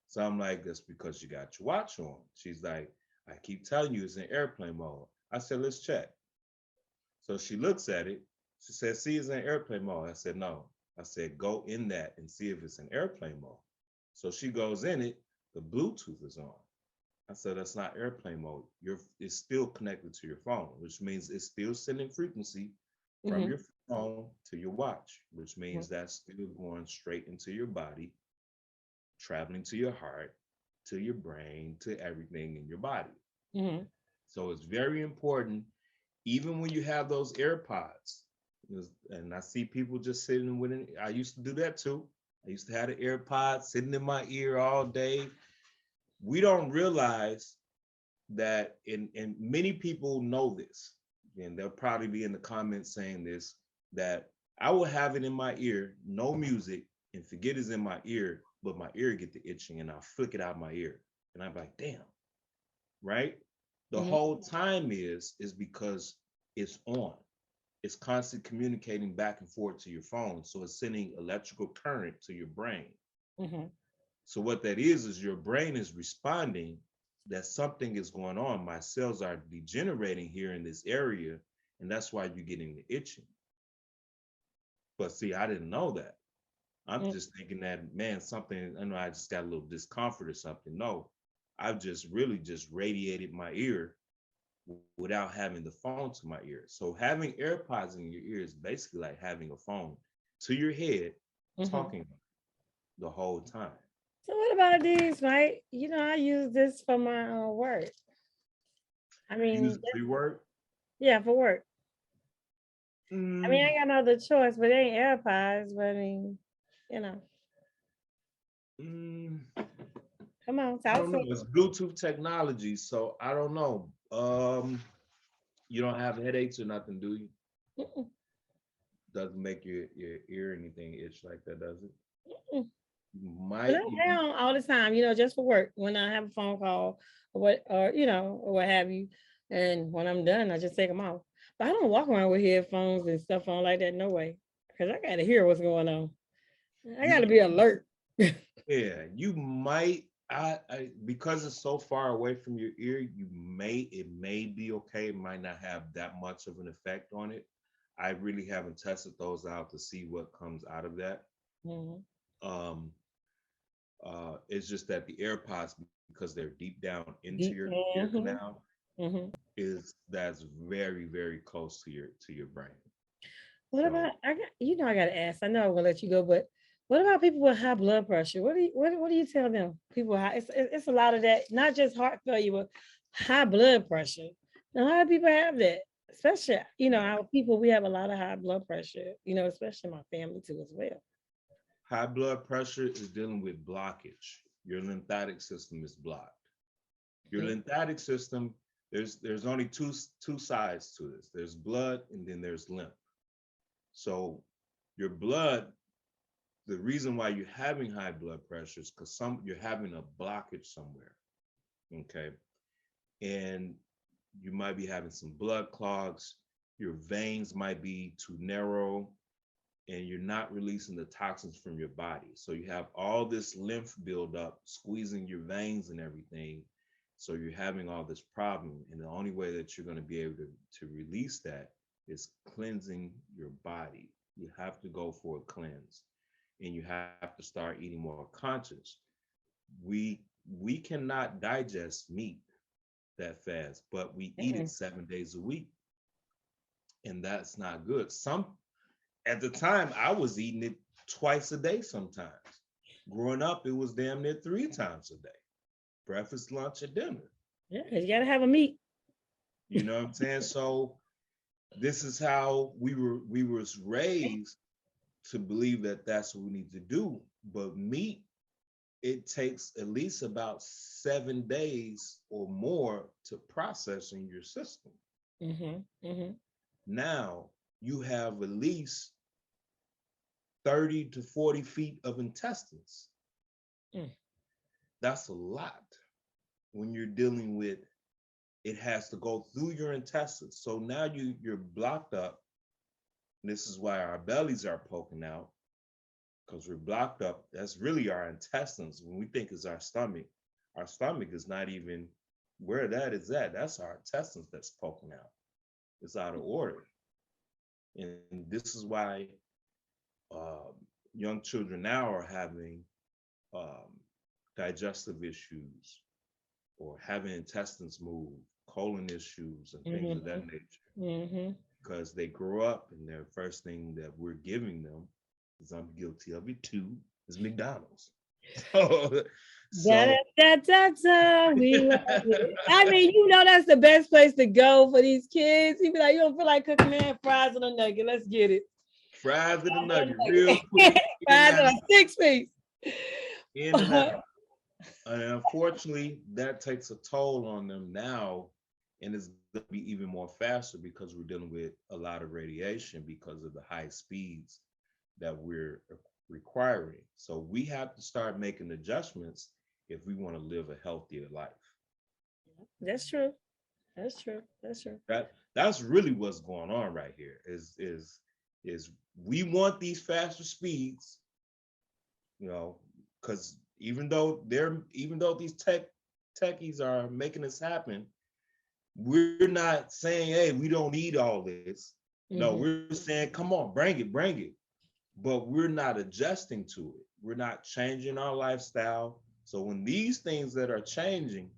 So I'm like, that's because you got your watch on. She's like, I keep telling you it's in airplane mode. I said, let's check. So she looks at it. She said, see, it's in airplane mode. I said, no. I said, go in that and see if it's in airplane mode. So she goes in it, the Bluetooth is on. I said, that's not airplane mode. It's still connected to your phone, which means it's still sending frequency from Mm-hmm. your phone to your watch, which means Mm-hmm. that's still going straight into your body, traveling to your heart, to your brain, to everything in your body. Mm-hmm. So it's very important, even when you have those AirPods. And I see people just sitting with it. I used to do that too. I used to have the AirPods sitting in my ear all day. We don't realize that, and many people know this, and they'll probably be in the comments saying this, that I will have it in my ear, no music, and forget it's in my ear, but my ear get the itching and I'll flick it out my ear. And I'm like, damn, right? The Mm-hmm. whole time is because it's on. It's constant communicating back and forth to your phone. So it's sending electrical current to your brain. Mm-hmm. So what that is your brain is responding that something is going on. My cells are degenerating here in this area, and that's why you're getting the itching. But see, I didn't know that. I'm just thinking that, man, something, I know I just got a little discomfort or something. No, I've just really just radiated my ear without having the phone to my ear. So having AirPods in your ear is basically like having a phone to your head, Mm-hmm. talking the whole time. So what about these, Mike? I use this for my work. I Use mean, it for your work. yeah, for work. I mean, I Mm, ain't got no other choice, but it ain't AirPods. But I mean, you know, mm, come on, I talk don't to know. me. It's Bluetooth technology, so I don't know. You don't have headaches or nothing, do you? Mm-mm, Doesn't make your ear anything itch like that, does it? mm-mm. You But might, I'm you, down all the time, just for work. When I have a phone call or or what have you, and when I'm done, I just take them off. But I don't walk around with headphones and stuff on like that. No way, because I gotta hear what's going on. I you, gotta be alert. yeah, you might. I because it's so far away from your ear, it may be okay. It might not have that much of an effect on it. I really haven't tested those out to see what comes out of that. Mhm. Um, it's just that the AirPods, because they're deep down into Deep. your ear Mhm. canal, Mhm. is that's very, very close to your brain. What So about I gotta ask. I know I'm gonna let you go, but what about people with high blood pressure? What do you tell them? People with it's a lot of that, not just heart failure, but high blood pressure. And a lot of people have that, especially our people. We have a lot of high blood pressure. Especially my family too as well. high blood pressure is dealing with blockage. Your lymphatic system is blocked. Your Mhm. lymphatic system, there's only two sides to this. There's blood and then there's lymph. So your blood, the reason why you're having high blood pressure is because you're having a blockage somewhere. Okay. And you might be having some blood clogs. Your veins might be too narrow, and you're not releasing the toxins from your body. So you have all this lymph buildup, squeezing your veins and everything. So you're having all this problem. And the only way that you're going to be able to release that is cleansing your body. You have to go for a cleanse, and you have to start eating more conscious. We cannot digest meat that fast, but we eat it Mm-mm. 7 days a week. And that's not good. At the time, I was eating it twice a day sometimes. Growing up, it was damn near 3 times a day: breakfast, lunch, and dinner. Yeah, you gotta have a meat. You know what I'm saying? So this is how we was raised to believe that that's what we need to do. But meat, it takes at least about 7 days or more to process in your system. Mm-hmm. Mm-hmm. Now you have at least 30 to 40 feet of intestines. Mm. That's a lot when you're dealing with it has to go through your intestines. So now you're blocked up. And this is why our bellies are poking out. because we're blocked up. That's really our intestines. When we think it's our stomach is not even where that is at. That's our intestines that's poking out. It's out of order. And this is why um, young children now are having um, digestive issues or having intestines move, colon issues, and things of that nature. Mm-hmm. Because they grow up and their first thing that we're giving them, is I'm guilty of it too, is McDonald's. So, Da, so da, da, da, we love it. I mean, you know, that's the best place to go for these kids. You be like, you don't feel like cooking, man, fries and a nugget. Let's get it. fries and a Fries and nugget, a real nugget. quick, in Fries and and out, a 6-piece. in and out. And unfortunately, that takes a toll on them now, and it's going to be even more faster because we're dealing with a lot of radiation because of the high speeds that we're requiring. So we have to start making adjustments if we want to live a healthier life. That's true. That's true. That's true. That's really what's going on right here. Is we want these faster speeds, you know, because even though these techies are making this happen, we're not saying, hey, we don't need all this. No, we're saying, come on, bring it. But we're not adjusting to it. We're not changing our lifestyle. So when these things that are changing,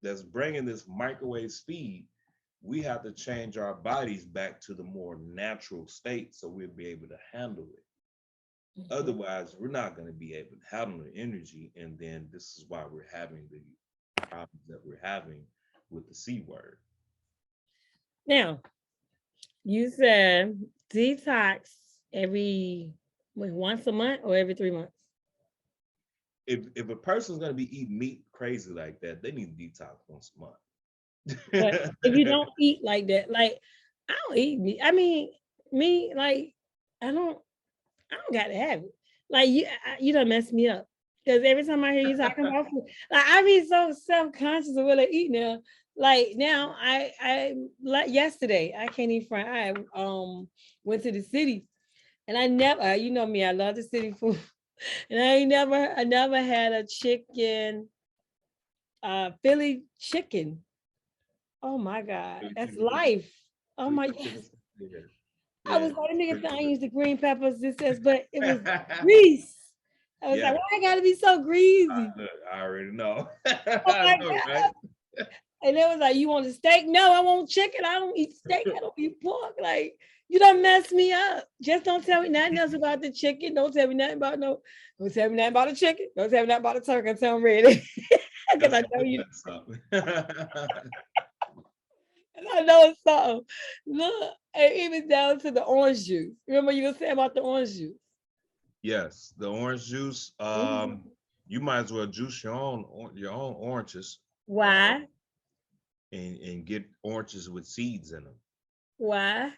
that's bringing this microwave speed, we have to change our bodies back to the more natural state so we'll be able to handle it. Otherwise, we're not going to be able to handle the energy. And then this is why we're having the problems that we're having with the C word. Now, you said detox once a month or every 3 months? If a person's going to be eating meat crazy like that, they need to detox once a month. But if you don't eat like that, like I don't eat meat. I mean, me, like I don't gotta have it. Like you done mess me up. Because every time I hear you talking about food, like I be so self-conscious of what I eat now. Like now, I like yesterday, I can't eat front. I went to the city, and I never, you know me, I love the city food, and I never had a chicken, Philly chicken. Oh my God, that's life. Oh my yes. I was like, nigga, I use the green peppers. This says, but it was grease. I was like, why I gotta be so greasy? I already know. Oh my God. And it was like, you want a steak? No, I want chicken. I don't eat steak. I don't eat pork. Like, you done mess me up. Just don't tell me nothing else about the chicken. Don't tell me nothing about don't tell me nothing about the chicken. Don't tell me nothing about the turkey until I'm ready. Because I know you. And I know it's something. Look, and even down to the orange juice. Remember you were saying about the orange juice? Yes, the orange juice. You might as well juice your own oranges. Why? And get oranges with seeds in them. Why?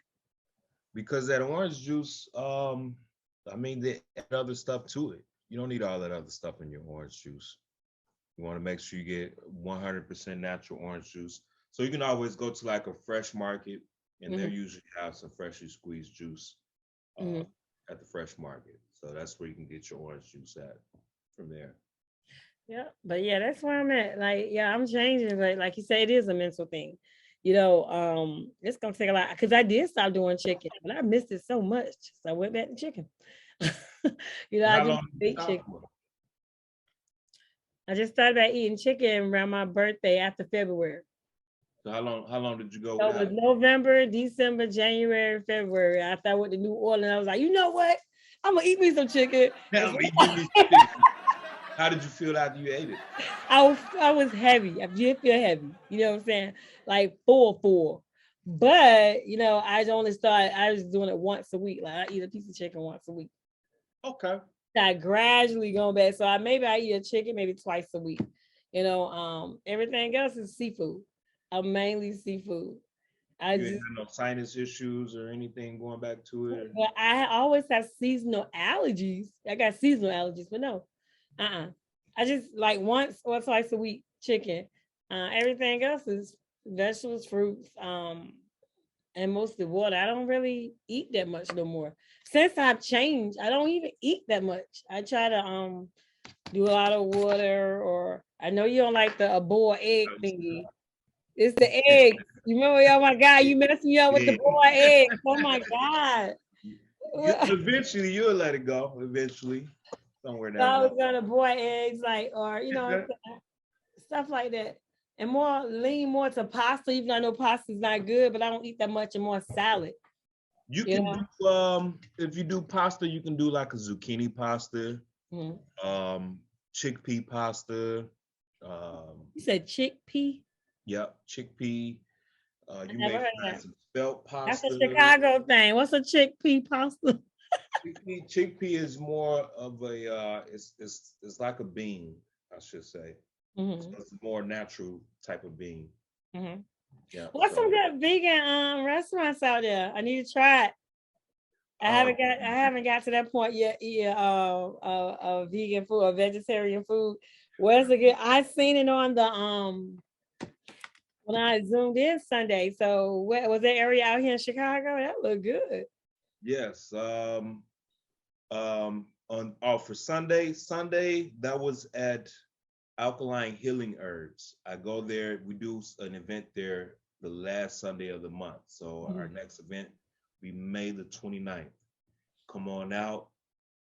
Because that orange juice, I mean, they add other stuff to it. You don't need all that other stuff in your orange juice. You want to make sure you get 100% natural orange juice. So you can always go to like a fresh market, and they usually have some freshly squeezed juice at the fresh market. So that's where you can get your orange juice at from there. Yeah, but yeah, that's where I'm at. Like, yeah, I'm changing, but like you say, it is a mental thing. You know, it's gonna take a lot because I did stop doing chicken, but I missed it so much. So I went back to chicken. You know, I How just long did you ate stop chicken. for? I just started back eating chicken around my birthday after February. So how long did you go So it without was it? November, December, January, February. After I went to New Orleans, I was like, you know what? I'm gonna eat me some chicken. Tell me, give me some chicken. How did you feel after you ate it? I was heavy. I did feel heavy. You know what I'm saying? Like full. But you know, I was doing it once a week. Like I eat a piece of chicken once a week. Okay. So I gradually going back. So I eat a chicken maybe twice a week. You know, everything else is seafood. I'm mainly seafood. I You ain't just had no sinus issues or anything going back to it? But I always have seasonal allergies. I got seasonal allergies, but no. I just like once or twice a week chicken. Everything else is vegetables, fruits, and mostly water. I don't really eat that much no more. Since I've changed, I don't even eat that much. I try to do a lot of water, or I know you don't like the a boiled egg thingy. It's the eggs. You remember, oh my God, you messed me up with the Yeah. boiled eggs. Oh my God. Eventually, you'll let it go. Eventually, somewhere So down I the line. was gonna boil eggs, like, or stuff like that. And more lean more to pasta, even though I know pasta is not good, but I don't eat that much and more salad. You You can know? do if you do pasta, you can do like a zucchini pasta, Mhm. um, chickpea pasta. Um, You said chickpea? yep, chickpea. I You never may heard of find that. some spelt That's a pasta. Chicago thing. What's a chickpea pasta? Chickpea is more of a it's like a bean, I should say. So Hmm. it's a more natural type of bean. Hmm. Yeah. What's some So good vegan restaurants out there? I need to try it. um, I haven't got to that point yet. Yeah, vegan food or vegetarian food. Where's the good? I seen it on the when I zoomed in Sunday. So what was that area out here in Chicago? That looked good. yes. On for Sunday that was at Alkaline Healing Herbs. I go there. We do an event there the last Sunday of the month. So our Mhm. next event will be May the 29th. Come on out.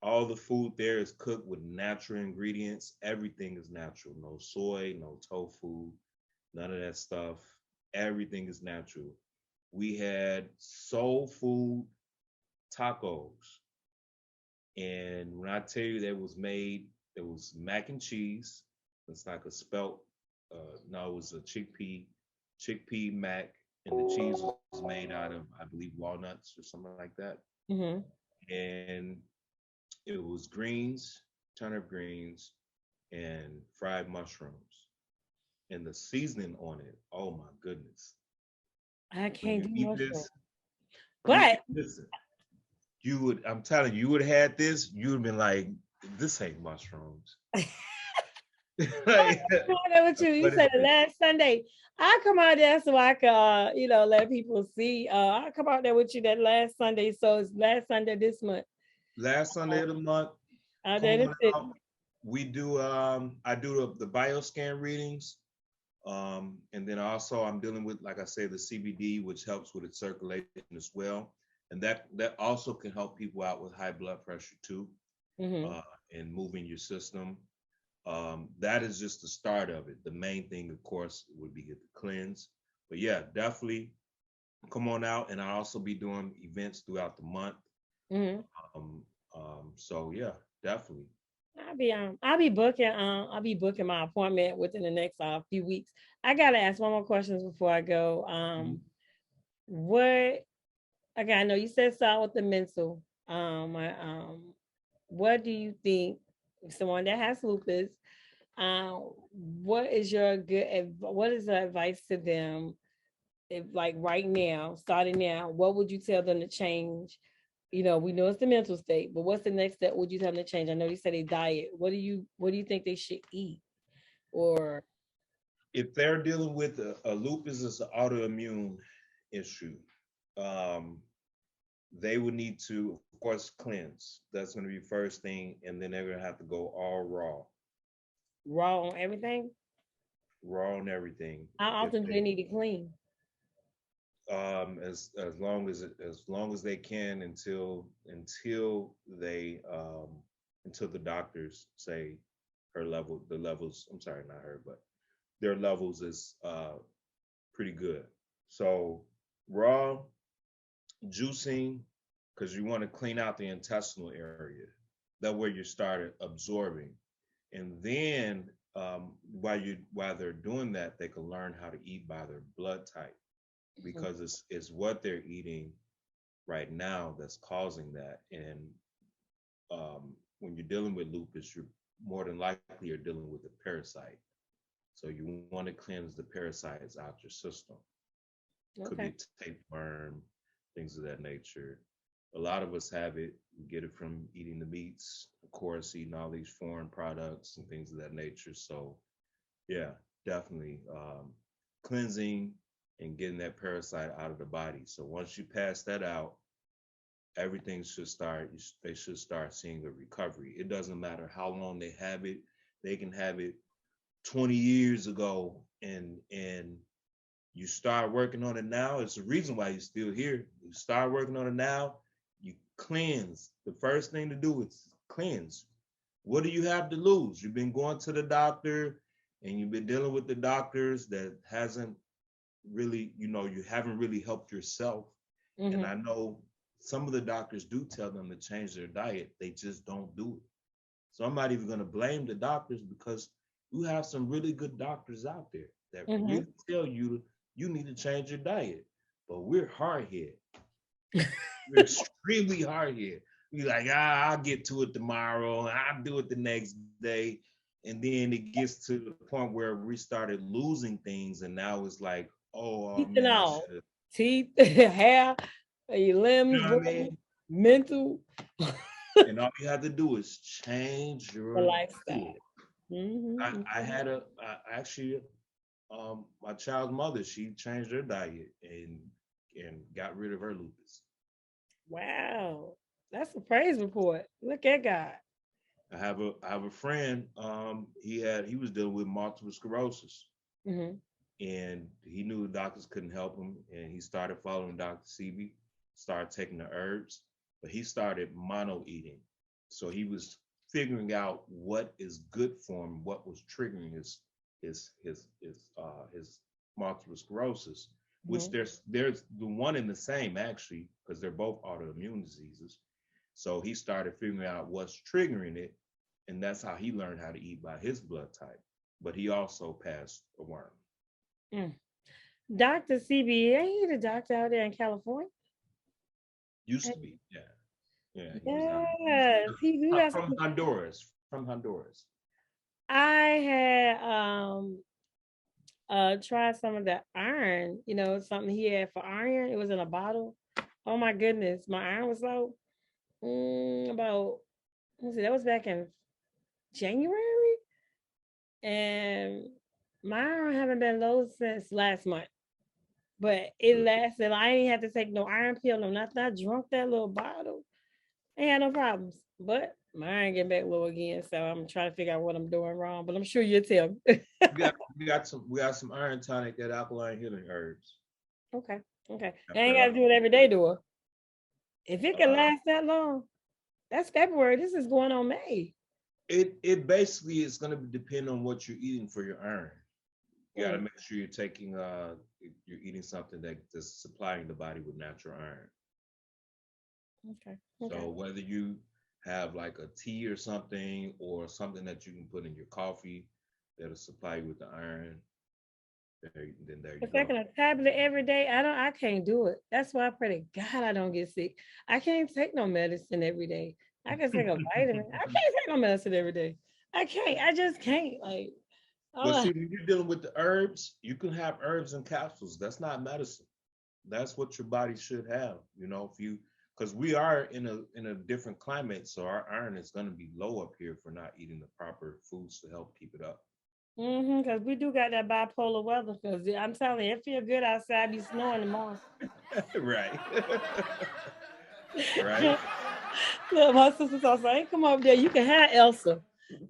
All the food there is cooked with natural ingredients. Everything is natural. No soy, no tofu, none of that stuff. Everything is natural. We had soul food tacos. And when I tell you that was made, it was mac and cheese. It's like a spelt. No, it was a chickpea mac, and the cheese was made out of, I believe, walnuts or something like that. Mhm. And it was greens, turnip greens, and fried mushrooms. And the seasoning on it, oh my goodness! I When can't you do eat mushroom. this, you But listen. You would, I'm telling you, you would have had this. You would have been like, "This ain't mushrooms." Like, that with you. You but it said the is. last Sunday. I come out there so I can, let people see. I come out there with you that last Sunday. So it's last Sunday this month. Last Sunday of the month, Out come there in on the city. out. We do I do the bioscan readings. And then also I'm dealing with, like I said, the CBD, which helps with its circulation as well. And that also can help people out with high blood pressure too, Mm-hmm. uh, and moving your system. That is just the start of it. The main thing, of course, would be get the cleanse. But yeah, definitely come on out. And I'll also be doing events throughout the month. Mm-hmm. So yeah, definitely. I'll be booking my appointment within the next few weeks. I gotta ask one more questions before I go. What Okay, I know you said start with the mental. What do you think someone that has lupus, what is what is the advice to them if, like, right now, starting now, what would you tell them to change? We know it's the mental state, but what's the next step would you tell them to change? I know you said a diet. What do you think they should eat? Or If they're dealing with a lupus as an autoimmune issue, um, they would need to, of course, cleanse. That's going to be first thing, and then they're going to have to go all raw on everything? raw on everything. How If often do they they, need to clean? as long as they can until the doctors say the levels. I'm sorry, not her, but their levels is pretty good. So raw juicing, because you want to clean out the intestinal area. That where you started absorbing, and then while they're doing that, they can learn how to eat by their blood type, Mhm. because it's what they're eating right now that's causing that. And when you're dealing with lupus, you're more than likely you're dealing with a parasite. So you want to cleanse the parasites out your system. Could be Okay. tapeworm, things of that nature. A lot of us have it. We get it from eating the meats, of course, eating all these foreign products and things of that nature. So, yeah, definitely cleansing and getting that parasite out of the body. So once you pass that out, everything should start, they should start seeing a recovery. It doesn't matter how long they have it. They can have it 20 years ago, and you start working on it now. It's the reason why you're still here. You start working on it now, you cleanse. The first thing to do is cleanse. What do you have to lose? You've been going to the doctor and you've been dealing with the doctors that hasn't really, you haven't really helped yourself. Mm-hmm. And I know some of the doctors do tell them to change their diet. They just don't do it. So I'm not even going to blame the doctors, because you have some really good doctors out there that mm-hmm. really tell you need to change your diet. But we're hard-headed. We're extremely hard-headed. We're like, I'll get to it tomorrow. I'll do it the next day. And then it gets to the point where we started losing things. And now it's like, teeth, hair, your limbs, you know what I mean? Mental. And all you have to do is change your lifestyle. Mm-hmm. My child's mother, she changed her diet and got rid of her lupus. Wow, that's a praise report. Look at God. I have a friend. He was dealing with multiple sclerosis, mm-hmm. and he knew the doctors couldn't help him, and he started following Dr. Sebi, started taking the herbs, but he started mono eating. So he was figuring out what is good for him, what was triggering his multiple sclerosis, mm-hmm. which there's the one and the same actually, because they're both autoimmune diseases. So he started figuring out what's triggering it, and that's how he learned how to eat by his blood type. But he also passed a worm. Mm. Dr. CB, ain't he the doctor out there in California? Used to be, yeah. Yes, he from Honduras. From Honduras. I had tried some of that iron, something he had for iron. It was in a bottle. Oh my goodness, my iron was low. That was back in January, and my iron haven't been low since last month. But it lasted. I ain't have to take no iron pill, no nothing. I drank that little bottle. Ain't had no problems. But my iron getting back low again. So I'm trying to figure out what I'm doing wrong. But I'm sure you'll tell me. we got some iron tonic, that alkaline healing herbs. Okay. I ain't got to do it every day, do it. If it can last that long, that's February. This is going on May. It basically is going to depend on what you're eating for your iron. You got to make sure you're taking you're eating something that's supplying the body with natural iron. Okay. So whether you have like a tea or something, or something that you can put in your coffee that'll supply you with the iron, then there you go. Taking a tablet every day, I can't do it. That's why I pray to God I don't get sick. I can't take no medicine every day. I can take a vitamin. I can't take no medicine every day. I can't. I just can't. Like. But see, when you're dealing with the herbs, you can have herbs and capsules. That's not medicine. That's what your body should have. Because we are in a different climate, so our iron is going to be low up here for not eating the proper foods to help keep it up. Because we do got that bipolar weather. Because I'm telling you, it feels good outside. Be snowing tomorrow. Right. Right. Look, my sister told me, "Come up there. You can have Elsa."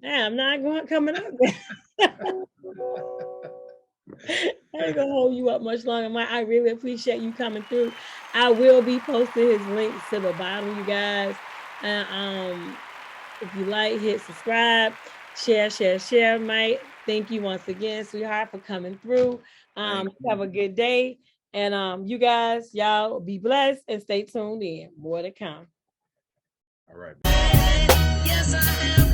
I'm not coming up there. I ain't gonna hold you up much longer, Mike. I really appreciate you coming through. I will be posting his links to the bottom, you guys. If you like, hit subscribe, share, Mike. Thank you once again, sweetheart, for coming through. Have a good day. And you guys, y'all be blessed and stay tuned in. More to come. All right. Yes, I am.